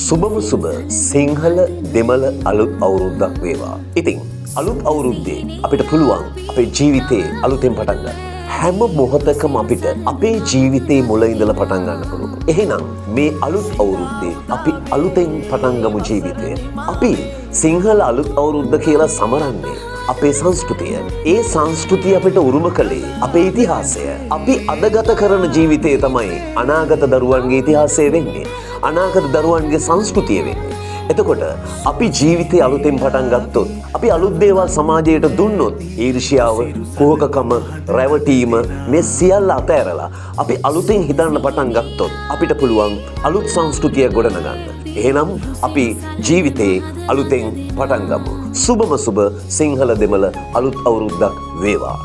සුබම සුබ සිංහල දෙමළ අලුත් අවුරුද්දක් වේවා. ඉතින් අලුත් අවුරුද්දේ අපිට පුළුවන් අපේ ජීවිතේ අලුතෙන් පටන් ගන්න. හැම මොහොතකම අපිට අපේ ජීවිතේ මුල ඉඳලා පටන් ගන්න පුළුවන්. එහෙනම් මේ අලුත් අවුරුද්දේ අපි අලුතෙන් පටන් ගමු ජීවිතය. අපි සිංහල අලුත් අවුරුද්ද කියලා සමරන්නේ අපේ සංස්කෘතිය. ඒ සංස්කෘතිය අපිට උරුම කළේ අපේ ඉතිහාසය. අපි අද ගත කරන ජීවිතය තමයි අනාගත දරුවන්ගේ ඉතිහාසය වෙන්නේ. අනාගත දරුවන්ගේ සංස්කෘතිය වෙන්නේ. එතකොට අපි ජීවිතේ අලුතෙන් පටන් ගත්තොත්, අපි අලුත් දේවල් සමාජයට දුන්නොත්, ඊර්ෂ්‍යාව, කුහකකම, රැවටීම මේ සියල්ල අතහැරලා අපි අලුතෙන් හිතන්න පටන් ගත්තොත් අපිට පුළුවන් අලුත් සංස්කෘතිය ගොඩනගන්න. එහෙනම් අපි ජීවිතේ අලුතෙන් පටන් ගමු. සුබම සුබ සිංහල දෙමළ අලුත් අවුරුද්දක් වේවා.